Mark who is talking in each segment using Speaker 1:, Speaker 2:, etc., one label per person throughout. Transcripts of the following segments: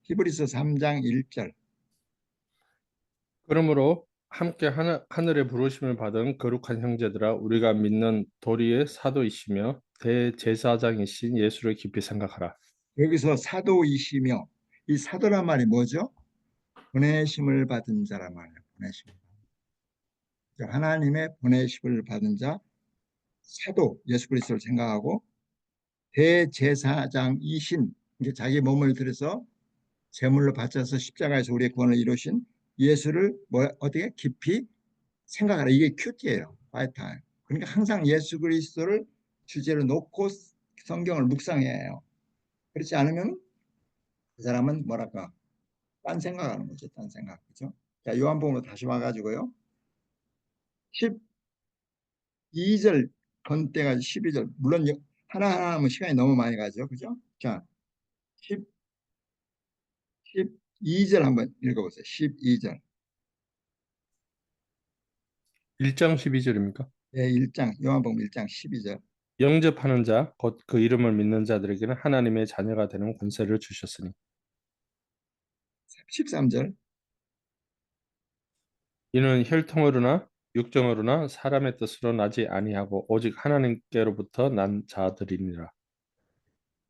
Speaker 1: 히브리서 3장 1절.
Speaker 2: 그러므로 함께 하늘의 부르심을 받은 거룩한 형제들아, 우리가 믿는 도리의 사도이시며 대제사장이신 예수를 깊이 생각하라.
Speaker 1: 여기서 사도이시며, 이 사도란 말이 뭐죠? 보내심을 받은 자란 말이에요. 보내심. 하나님의 보내심을 받은 자, 사도 예수 그리스도를 생각하고 대제사장이신, 이게 자기 몸을 들여서 제물로 바쳐서 십자가에서 우리의 구원을 이루신 예수를 어떻게 깊이 생각하라. 이게 큐티예요. 바이탈. 그러니까 항상 예수 그리스도를 주제로 놓고 성경을 묵상해야 해요. 그렇지 않으면 그 사람은 뭐랄까 딴 생각하는 거죠. 딴 생각. 그죠? 자, 요한복음으로 다시 와가지고요. 12절 건때가 12절. 물론 하나하나 하면 시간이 너무 많이 가죠. 그죠? 자, 10, 12절 한번 읽어보세요. 12절.
Speaker 2: 1장 12절입니까?
Speaker 1: 예, 1장, 요한복음 1장 12절.
Speaker 2: 영접하는 자, 곧 그 이름을 믿는 자들에게는 하나님의 자녀가 되는 권세를 주셨으니
Speaker 1: 13절.
Speaker 2: 이는 혈통으로나 육정으로나 사람의 뜻으로 나지 아니하고 오직 하나님께로부터 난 자들이니라.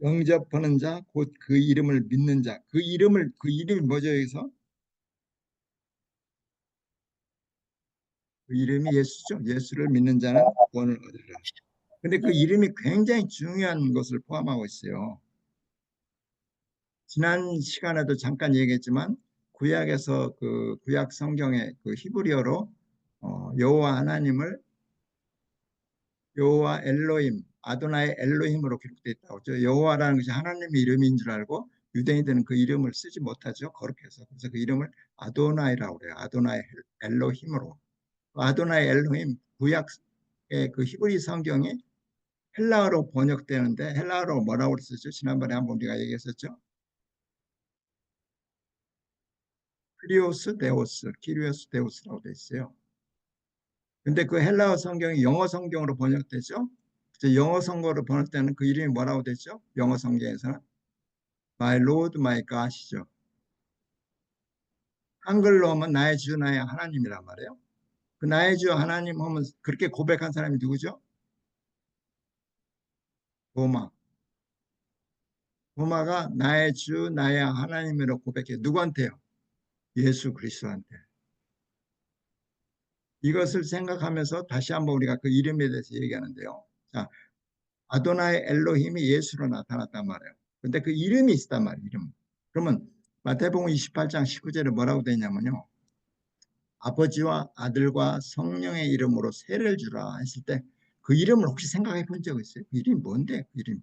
Speaker 1: 영접하는 자, 곧 그 이름을 믿는 자. 그 이름이 뭐죠, 여기서? 그 이름이 예수죠. 예수를 믿는 자는 구원을 얻으리라. 근데 그 이름이 굉장히 중요한 것을 포함하고 있어요. 지난 시간에도 잠깐 얘기했지만 구약에서 그 구약 성경의 그 히브리어로 여호와 하나님을 여호와 엘로힘, 아도나이 엘로힘으로 기록되어 있다고. 저 여호와라는 것이 하나님의 이름인 줄 알고 유대인들은 그 이름을 쓰지 못하죠. 거룩해서. 그래서 그 이름을 아도나이라고 그래요. 아도나이 엘로힘으로. 아도나이 엘로힘 구약의 그 히브리 성경이 헬라어로 번역되는데 헬라어로 뭐라고 쓰죠? 지난번에 한번 우리가 얘기했었죠. 키리오스 데우스라고 돼 있어요. 근데 그 헬라어 성경이 영어 성경으로 번역되죠. 그래서 영어 성경으로 번역되는 그 이름이 뭐라고 되죠? 영어 성경에서는 My Lord, My God이죠. 한글로 하면 나의 주, 나의 하나님이란 말이에요. 그 나의 주 하나님 하면 그렇게 고백한 사람이 누구죠? 도마. 도마가 나의 주, 나의 하나님이라고 고백해요. 누구한테요? 예수 그리스도한테. 이것을 생각하면서 다시 한번 우리가 그 이름에 대해서 얘기하는데요. 자, 아도나의 엘로힘이 예수로 나타났단 말이에요. 근데 그 이름이 있단 말이에요. 이름. 그러면 마태복음 28장 19절에 뭐라고 되냐면요. 아버지와 아들과 성령의 이름으로 세례를 주라 했을 때 그 이름을 혹시 생각해 본 적 있어요? 그 이름이 뭔데? 그 이름.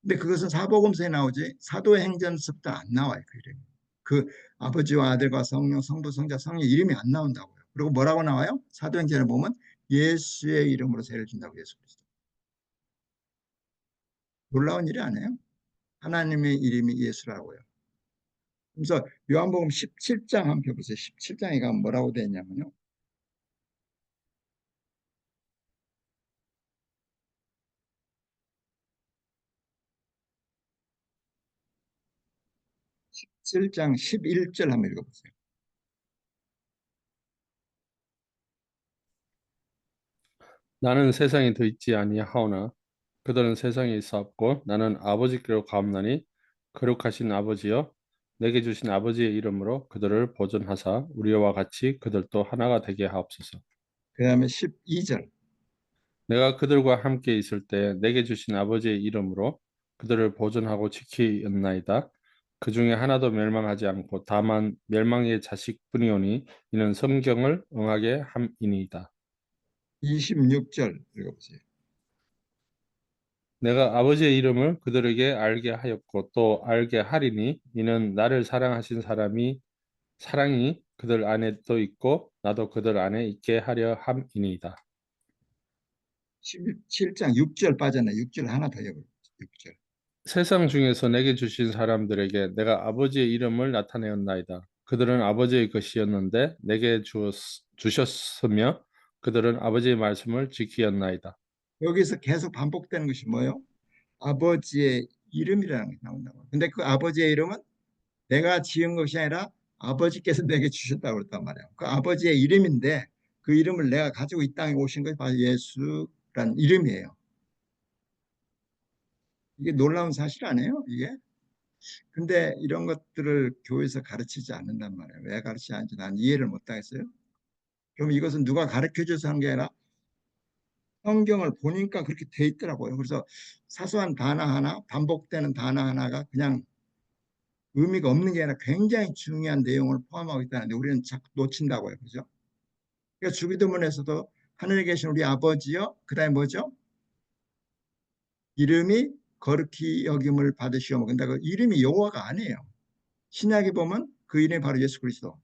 Speaker 1: 근데 그것은 사복음서에 나오지 사도행전서부터 안 나와요. 그 이름이. 그 아버지와 아들과 성령, 성부, 성자, 성령 이름이 안 나온다고요. 그리고 뭐라고 나와요? 사도행전에 보면 예수의 이름으로 세례를 준다고 예수 그리스도. 놀라운 일이 아니에요. 하나님의 이름이 예수라고요. 그래서 요한복음 17장 한번 펴보세요. 17장에 가면 뭐라고 되어 있냐면요. 17장 11절 한번 읽어보세요.
Speaker 2: 나는 세상에 더 있지 아니하오나 그들은 세상에 있사옵고 나는 아버지께로 가옵나니 거룩하신 아버지여 내게 주신 아버지의 이름으로 그들을 보존하사 우리와 같이 그들도 하나가 되게 하옵소서.
Speaker 1: 그 다음에 12절.
Speaker 2: 내가 그들과 함께 있을 때 내게 주신 아버지의 이름으로 그들을 보존하고 지키었나이다. 그 중에 하나도 멸망하지 않고 다만 멸망의 자식뿐이오니 이는 성경을 응하게 함이니이다.
Speaker 1: 26절 읽어보세요.
Speaker 2: 내가 아버지의 이름을 그들에게 알게 하였고 또 알게 하리니 이는 나를 사랑하신 사랑이 그들 안에 또 있고 나도 그들 안에 있게 하려 함이니이다.
Speaker 1: 17장 6절 빠졌네. 6절 하나 더 읽어보세요. 6절.
Speaker 2: 세상 중에서 내게 주신 사람들에게 내가 아버지의 이름을 나타내었나이다. 그들은 아버지의 것이었는데 내게 주셨으며 그들은 아버지의 말씀을 지키었나이다.
Speaker 1: 여기서 계속 반복되는 것이 뭐예요? 아버지의 이름이라는 게 나온다고. 근데 그 아버지의 이름은 내가 지은 것이 아니라 아버지께서 내게 주셨다고 그랬단 말이에요. 그 아버지의 이름인데 그 이름을 내가 가지고 이 땅에 오신 것이 바로 예수란 이름이에요. 이게 놀라운 사실 아니에요? 이게? 근데 이런 것들을 교회에서 가르치지 않는단 말이에요. 왜 가르치지 않는지 난 이해를 못 하겠어요. 그럼 이것은 누가 가르쳐 줘서 한 게 아니라 성경을 보니까 그렇게 돼 있더라고요. 그래서 사소한 단어 하나, 반복되는 단어 하나가 그냥 의미가 없는 게 아니라 굉장히 중요한 내용을 포함하고 있다는데 우리는 자꾸 놓친다고요. 그죠? 그러니까 주기도문에서도 하늘에 계신 우리 아버지요. 그다음에 뭐죠? 이름이 거룩히 여김을 받으시오. 근데 그 이름이 여호와가 아니에요. 신약에 보면 그 이름이 바로 예수 그리스도.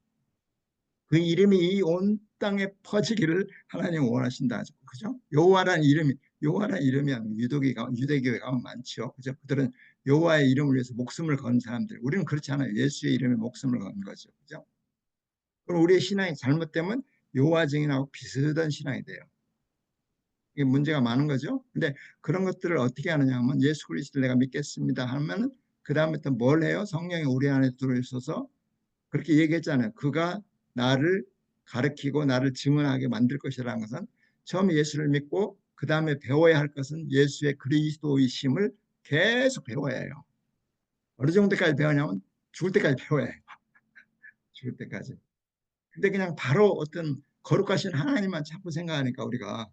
Speaker 1: 그 이름이 이 온 땅에 퍼지기를 하나님 원하신다. 그죠? 여호와라는 이름이 유대교에 가면 많죠. 그죠? 그들은 여호와의 이름을 위해서 목숨을 건 사람들. 우리는 그렇지 않아요. 예수의 이름에 목숨을 건 거죠. 그죠? 그럼 우리의 신앙이 잘못되면 여호와 증인하고 비슷한 신앙이 돼요. 이게 문제가 많은 거죠. 근데 그런 것들을 어떻게 하느냐 하면 예수 그리스도를 내가 믿겠습니다 하면 그 다음부터 뭘 해요? 성령이 우리 안에 들어있어서 그렇게 얘기했잖아요. 그가 나를 가르치고 나를 증언하게 만들 것이라는 것은 처음 예수를 믿고 그 다음에 배워야 할 것은 예수의 그리스도이심을 계속 배워야 해요. 어느 정도까지 배우냐면 죽을 때까지 배워야 해요. 죽을 때까지. 근데 그냥 바로 어떤 거룩하신 하나님만 자꾸 생각하니까 우리가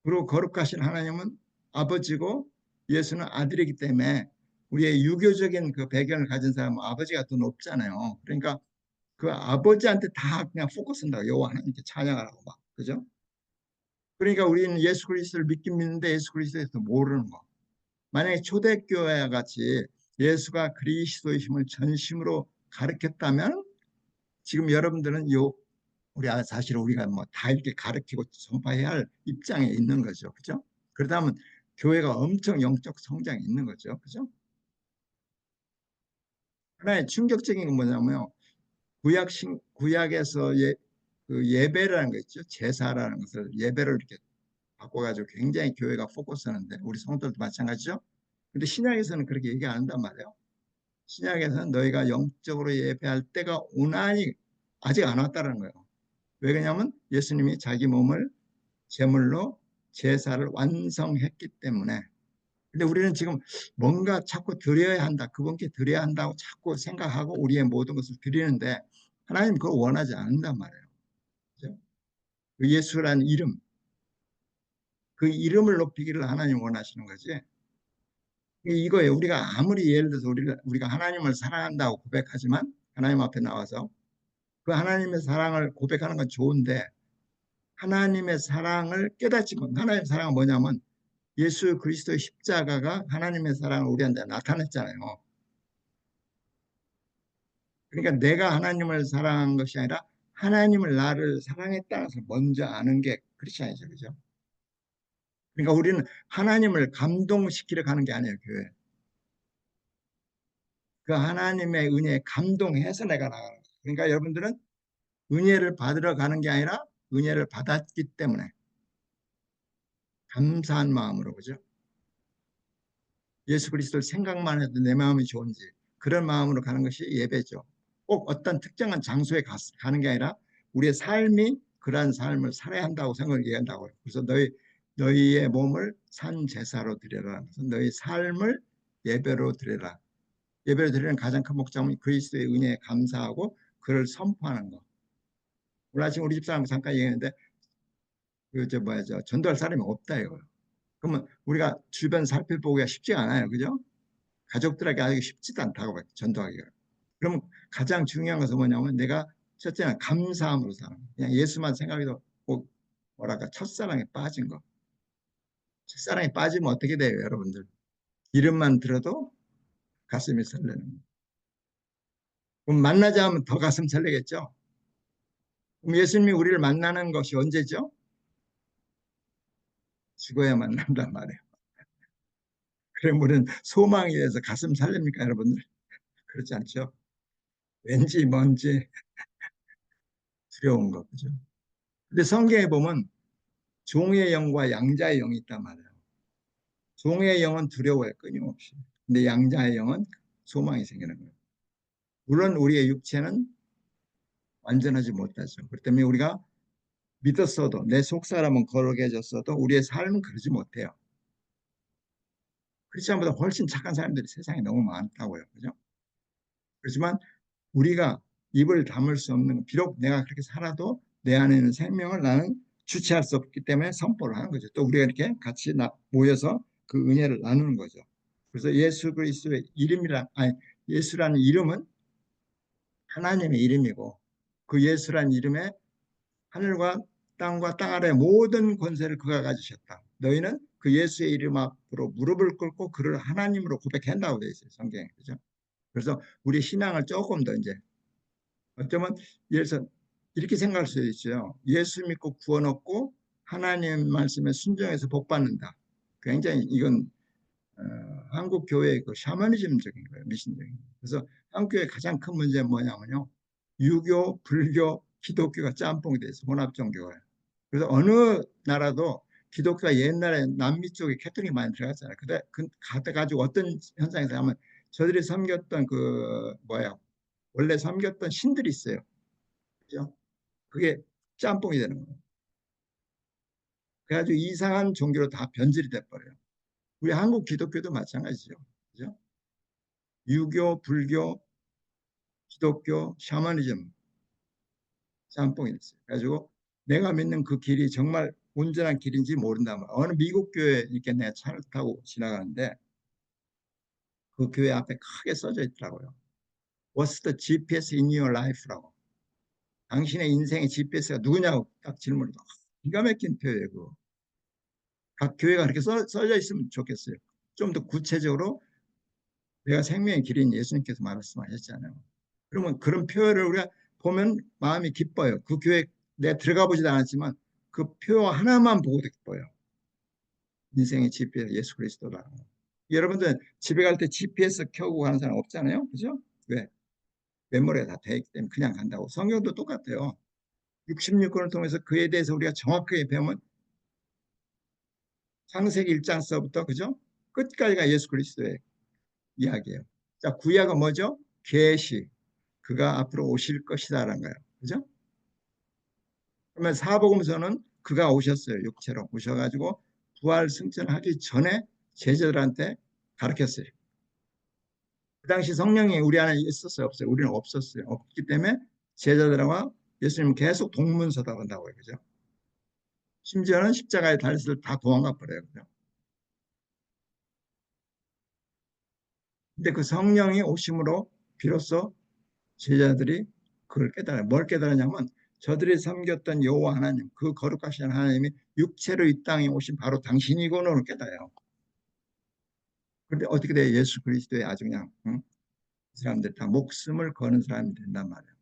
Speaker 1: 그리고 거룩하신 하나님은 아버지고 예수는 아들이기 때문에 우리의 유교적인 그 배경을 가진 사람은 아버지가 더 높잖아요. 그러니까 그 아버지한테 다 그냥 포커스한다. 여호와 하나님께 찬양하라고 막. 그죠? 그러니까 우리는 예수 그리스도를 믿긴 믿는데 예수 그리스도에 대해서 모르는 거. 만약에 초대교회와 같이 예수가 그리스도의 힘을 전심으로 가르쳤다면 지금 여러분들은 사실 우리가 뭐 다 이렇게 가르치고 전파해야 할 입장에 있는 거죠. 그죠? 그러다면 교회가 엄청 영적 성장이 있는 거죠. 그죠? 하나의 충격적인 건 뭐냐면 구약에서 그 예배라는 거 있죠. 제사라는 것을 예배를 이렇게 바꿔가지고 굉장히 교회가 포커스하는데 우리 성도들도 마찬가지죠. 근데 신약에서는 그렇게 얘기 안 한단 말이에요. 신약에서는 너희가 영적으로 예배할 때가 오나니 아직 안 왔다는 거예요. 왜 그러냐면 예수님이 자기 몸을 제물로 제사를 완성했기 때문에. 근데 우리는 지금 뭔가 자꾸 드려야 한다, 그분께 드려야 한다고 자꾸 생각하고 우리의 모든 것을 드리는데 하나님 그걸 원하지 않는단 말이에요. 그죠? 그 예수라는 이름, 그 이름을 높이기를 하나님 원하시는 거지. 이거예요. 우리가 아무리 예를 들어서 우리가 하나님을 사랑한다고 고백하지만 하나님 앞에 나와서 그 하나님의 사랑을 고백하는 건 좋은데 하나님의 사랑을 깨닫지 못. 하나님의 사랑은 뭐냐면 예수 그리스도의 십자가가 하나님의 사랑을 우리한테 나타냈잖아요. 그러니까 내가 하나님을 사랑한 것이 아니라 하나님을 나를 사랑했다는 것을 먼저 아는 게 크리스천이죠. 그죠? 그러니까 우리는 하나님을 감동시키려 가는 게 아니에요. 교회. 그 하나님의 은혜에 감동해서 내가 나가는 거예요. 그러니까 여러분들은 은혜를 받으러 가는 게 아니라 은혜를 받았기 때문에 감사한 마음으로 그죠? 예수 그리스도를 생각만 해도 내 마음이 좋은지 그런 마음으로 가는 것이 예배죠. 꼭 어떤 특정한 장소에 가는 게 아니라 우리의 삶이 그러한 삶을 살아야 한다고 생각을 얘기한다고요. 그래서 너희의 몸을 산 제사로 드려라. 그래서 너희 삶을 예배로 드려라. 예배로 드리는 가장 큰 목적은 그리스도의 은혜에 감사하고 그를 선포하는 거. 오늘 아침 우리 집사람 잠깐 얘기했는데 저 전도할 사람이 없다 이거예요. 그러면 우리가 주변 살펴보기가 쉽지 않아요. 그죠? 가족들에게 하기 쉽지도 않다고 봐요. 전도하기가. 그러면 가장 중요한 것은 뭐냐면 내가 첫째는 감사함으로 사는 거. 그냥 예수만 생각해도 꼭 뭐랄까 첫사랑에 빠진 거. 첫사랑에 빠지면 어떻게 돼요, 여러분들? 이름만 들어도 가슴이 설레는 거. 그럼 만나자 하면 더 가슴 설레겠죠? 그럼 예수님이 우리를 만나는 것이 언제죠? 죽어야 만난단 말이에요. 그럼 우리는 소망에 대해서 가슴 설렙니까, 여러분들? 그렇지 않죠? 왠지 뭔지 두려운 거, 그죠? 근데 성경에 보면 종의 영과 양자의 영이 있단 말이에요. 종의 영은 두려워요, 끊임없이. 근데 양자의 영은 소망이 생기는 거예요. 물론 우리의 육체는 완전하지 못하죠. 그렇기 때문에 우리가 믿었어도, 내 속사람은 거룩해졌어도 우리의 삶은 그러지 못해요. 크리스천보다 훨씬 착한 사람들이 세상에 너무 많다고요. 그죠? 그렇지만 우리가 입을 다물 수 없는, 비록 내가 그렇게 살아도 내 안에 있는 생명을 나는 주체할 수 없기 때문에 선포를 하는 거죠. 또 우리가 이렇게 같이 모여서 그 은혜를 나누는 거죠. 그래서 예수 그리스도의 예수라는 이름은 하나님의 이름이고, 그 예수라는 이름에 하늘과 땅과 땅 아래 모든 권세를 그가 가지셨다. 너희는 그 예수의 이름 앞으로 무릎을 꿇고 그를 하나님으로 고백한다고 되어 있어요, 성경에. 그죠? 그래서 우리 신앙을 조금 더 이제 어쩌면 예를 들어서 이렇게 생각할 수도 있어요. 예수 믿고 구원 얻고 하나님 말씀에 순종해서 복 받는다. 굉장히 이건 한국 교회의 그 샤머니즘적인 거예요, 미신적인. 그래서 한국 교회의 가장 큰 문제는 뭐냐면요, 유교, 불교, 기독교가 짬뽕이 돼 있어, 혼합 종교가. 그래서 어느 나라도 기독교가 옛날에 남미 쪽에 캐톨릭이 많이 들어갔잖아요. 근데 그 가지고 어떤 현상에서 하면 저들이 섬겼던 그 뭐야, 원래 섬겼던 신들이 있어요. 그죠? 그게 짬뽕이 되는 거예요. 그래가지고 이상한 종교로 다 변질이 돼버려요. 우리 한국 기독교도 마찬가지죠. 그죠? 유교, 불교, 기독교, 샤머니즘 짬뽕이 됐어요. 그래가지고 내가 믿는 그 길이 정말 온전한 길인지 모른단 말이야. 어느 미국 교회 이렇게 내가 차를 타고 지나가는데 그 교회 앞에 크게 써져 있더라고요. What's the GPS in your life라고. 당신의 인생의 GPS가 누구냐고 딱 질문을. 기가 막힌 표현이에요. 그거. 각 교회가 그렇게 써져 있으면 좋겠어요. 좀 더 구체적으로 내가 생명의 길인 예수님께서 말씀하셨잖아요. 그러면 그런 표현을 우리가 보면 마음이 기뻐요. 그 교회 내가 들어가 보지도 않았지만 그 표 하나만 보고도 기뻐요. 인생의 GPS 예수 그리스도다. 여러분들 집에 갈 때 GPS 켜고 가는 사람 없잖아요. 그죠? 왜? 메모리가 다 돼 있기 때문에 그냥 간다고. 성경도 똑같아요. 66권을 통해서 그에 대해서 우리가 정확하게 배우면 창세기 1장서부터 그죠? 끝까지가 예수 그리스도의 이야기예요. 자, 구약은 뭐죠? 계시. 그가 앞으로 오실 것이다라는 거예요. 그죠? 그러면 사복음서는 그가 오셨어요. 육체로 오셔가지고 부활 승천하기 전에 제자들한테 가르쳤어요. 그 당시 성령이 우리 안에 있었어요, 없어요? 우리는 없었어요. 없기 때문에 제자들과 예수님은 계속 동문서답 한다고 해요. 그죠? 심지어는 십자가의 달스를 다 도망가 버려요. 그죠? 근데 그 성령이 오심으로 비로소 제자들이 그걸 깨달아요. 뭘 깨달았냐면 저들이 섬겼던 여호와 하나님, 그 거룩하신 하나님이 육체로 이 땅에 오신 바로 당신이구나를 깨달아요. 그런데 어떻게 돼요? 예수 그리스도의 아주 그냥 응? 사람들 다 목숨을 거는 사람이 된단 말이에요.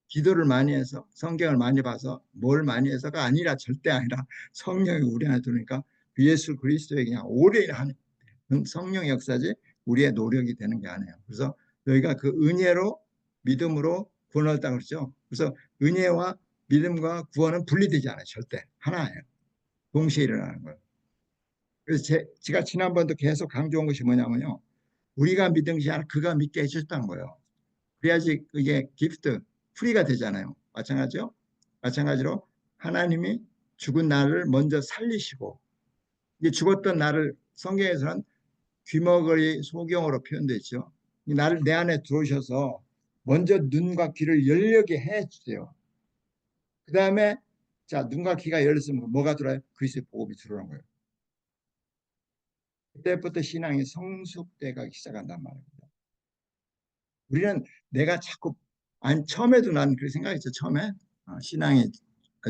Speaker 1: 기도를 많이 해서 성경을 많이 봐서 뭘 많이 해서가 아니라 절대 아니라 성령이 우리 안에 들으니까 예수 그리스도의 그냥 오래 하는 성령 역사지 우리의 노력이 되는 게 아니에요. 그래서 너희가 그 은혜로 믿음으로 구원을 얻다 그러죠. 그래서 은혜와 믿음과 구원은 분리되지 않아요. 절대 하나예요. 동시에 일어나는 거예요. 그래서 제가 지난번도 계속 강조한 것이 뭐냐면요. 우리가 믿은 것이 아니라 그가 믿게 해주셨다는 거예요. 그래야지 이게 기프트, 프리가 되잖아요. 마찬가지요. 마찬가지로 하나님이 죽은 나를 먼저 살리시고 이제 죽었던 나를 성경에서는 귀머거리 소경으로 표현되어 있죠. 나를 내 안에 들어오셔서 먼저 눈과 귀를 열려게 해 주세요. 그 다음에 자 눈과 귀가 열렸으면 뭐가 들어요? 그리스도의 복음이 들어오는 거예요. 그때부터 신앙이 성숙돼가기 시작한단 말입니다. 우리는 내가 자꾸 아니 처음에도 나는 그렇게 생각했죠. 처음에 신앙이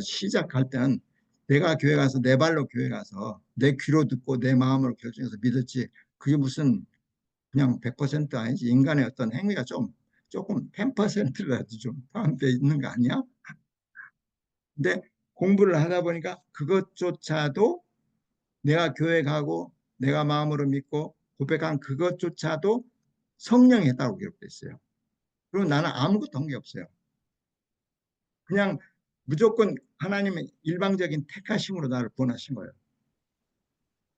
Speaker 1: 시작할 때는 내가 교회 가서 내 발로 교회 가서 내 귀로 듣고 내 마음으로 결정해서 믿었지. 그게 무슨 그냥 100% 아니지. 인간의 어떤 행위가 조금 10%라도 좀 포함되어 있는 거 아니야? 근데 공부를 하다 보니까 그것조차도 내가 교회 가고 내가 마음으로 믿고 고백한 그것조차도 성령이 했다고 기록돼 있어요. 그리고 나는 아무것도 한 게 없어요. 그냥 무조건 하나님의 일방적인 택하심으로 나를 구원하신 거예요.